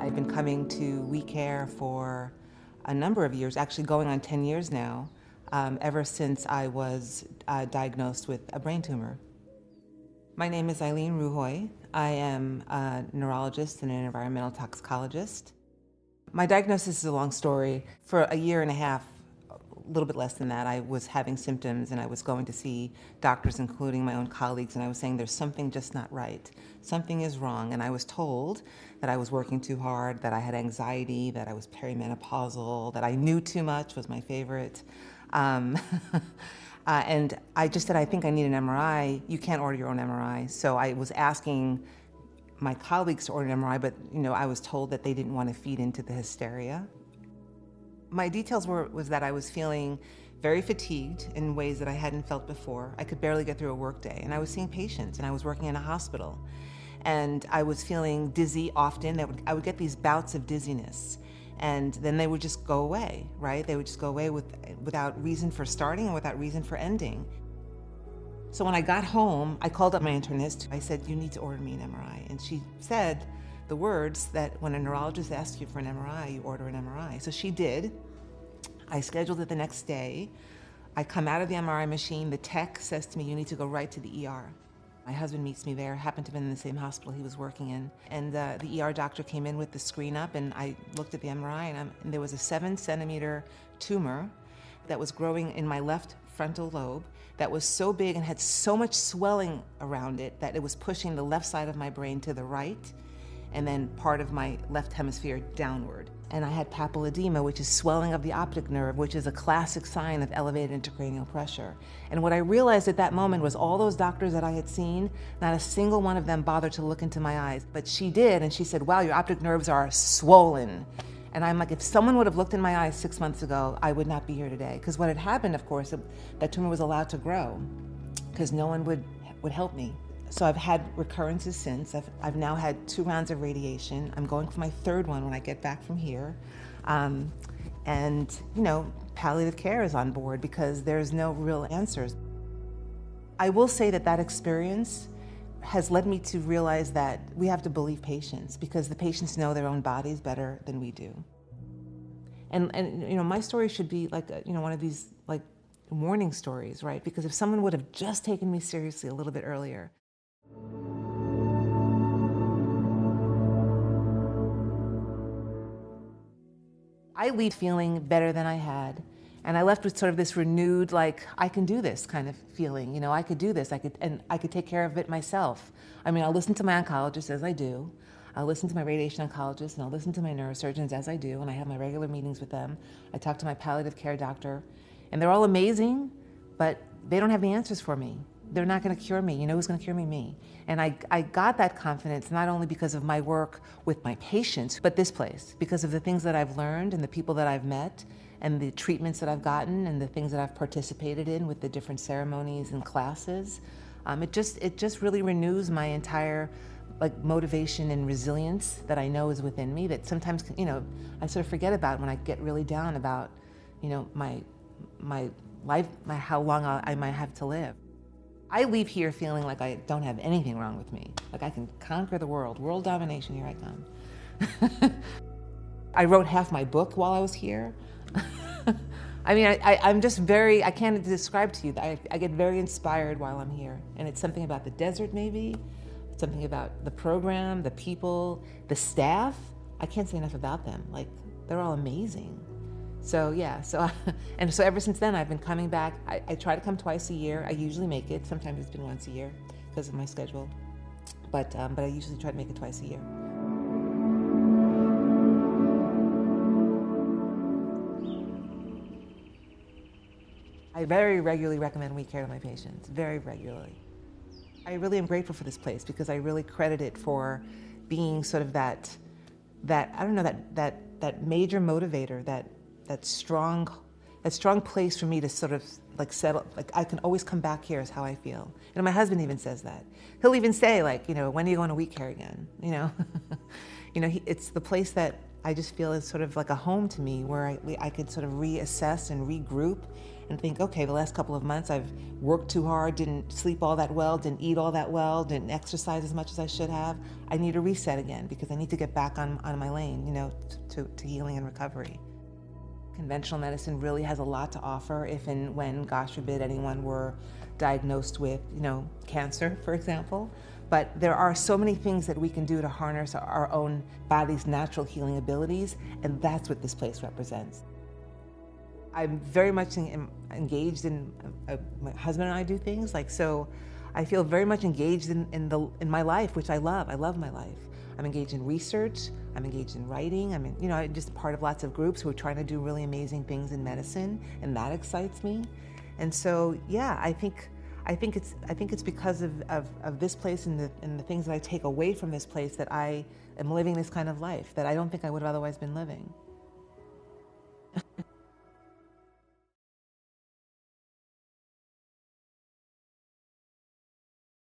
I've been coming to We Care for a number of years, actually going on 10 years now, ever since I was diagnosed with a brain tumor. My name is Ilene Ruhoy. I am a neurologist and an environmental toxicologist. My diagnosis is a long story. For a year and a half, a little bit less than that, I was having symptoms and I was going to see doctors, including my own colleagues, and I was saying there's something just not right. Something is wrong. And I was told that I was working too hard, that I had anxiety, that I was perimenopausal, that I knew too much was my favorite. And I just said, I think I need an MRI. You can't order your own MRI. So I was asking my colleagues to order an MRI, but I was told that they didn't want to feed into the hysteria. My details was that I was feeling very fatigued in ways that I hadn't felt before. I could barely get through a work day, and I was seeing patients, and I was working in a hospital. And I was feeling dizzy often. I would get these bouts of dizziness, and then they would just go away, right? They would just go away without reason for starting and without reason for ending. So when I got home, I called up my internist. I said, you need to order me an MRI. And she said the words that when a neurologist asks you for an MRI, you order an MRI. So she did. I scheduled it the next day. I come out of the MRI machine. The tech says to me, you need to go right to the ER. My husband meets me there, happened to have been in the same hospital he was working in. And the ER doctor came in with the screen up, and I looked at the MRI, and there was a 7-centimeter tumor that was growing in my left frontal lobe that was so big and had so much swelling around it that it was pushing the left side of my brain to the right and then part of my left hemisphere downward. And I had papilledema, which is swelling of the optic nerve, which is a classic sign of elevated intracranial pressure. And what I realized at that moment was all those doctors that I had seen, not a single one of them bothered to look into my eyes. But she did, and she said, wow, your optic nerves are swollen. And I'm like, if someone would have looked in my eyes 6 months ago, I would not be here today. Because what had happened, of course, that tumor was allowed to grow because no one would help me. So I've had recurrences since. I've now had 2 rounds of radiation. I'm going for my 3rd one when I get back from here. And palliative care is on board because there's no real answers. I will say that experience has led me to realize that we have to believe patients because the patients know their own bodies better than we do. And my story should be like one of these like warning stories, right? Because if someone would have just taken me seriously a little bit earlier. I leave feeling better than I had. And I left with sort of this renewed, like, I can do this kind of feeling. I could do this. I could take care of it myself. I mean, I'll listen to my oncologist as I do. I'll listen to my radiation oncologist, and I'll listen to my neurosurgeons as I do, and I have my regular meetings with them. I talk to my palliative care doctor, and they're all amazing, but they don't have the answers for me. They're not going to cure me. You know who's going to cure me? Me. And I got that confidence not only because of my work with my patients, but this place, because of the things that I've learned and the people that I've met and the treatments that I've gotten and the things that I've participated in with the different ceremonies and classes. It just really renews my entire motivation and resilience that I know is within me that sometimes, I sort of forget about when I get really down about, my life, how long I might have to live. I leave here feeling like I don't have anything wrong with me. Like I can conquer the world. World domination, here I come. I wrote half my book while I was here. I mean, I'm just I can't describe to you. I get very inspired while I'm here. And it's something about the desert maybe, something about the program, the people, the staff. I can't say enough about them. Like, they're all amazing. So yeah, so ever since then I've been coming back. I try to come twice a year. I usually make it. Sometimes it's been once a year because of my schedule, but I usually try to make it twice a year. I very regularly recommend We Care to my patients, very regularly. I really am grateful for this place because I really credit it for being sort of that major motivator, that strong place for me to sort of settle. Like I can always come back here is how I feel. And my husband even says that. He'll even say when are you going to We Care again? It's the place that I just feel is sort of like a home to me where I could sort of reassess and regroup and think, okay, the last couple of months I've worked too hard, didn't sleep all that well, didn't eat all that well, didn't exercise as much as I should have. I need a reset again because I need to get back on my lane, to healing and recovery. Conventional medicine really has a lot to offer if and when, gosh forbid, anyone were diagnosed with, cancer, for example. But there are so many things that we can do to harness our own body's natural healing abilities, and that's what this place represents. I'm very much engaged in, my husband and I do things, so I feel very much engaged in my life, which I love. I love my life. I'm engaged in research, I'm engaged in writing, I'm just part of lots of groups who are trying to do really amazing things in medicine, and that excites me. And so, yeah, I think it's because of this place and the things that I take away from this place that I am living this kind of life that I don't think I would have otherwise been living.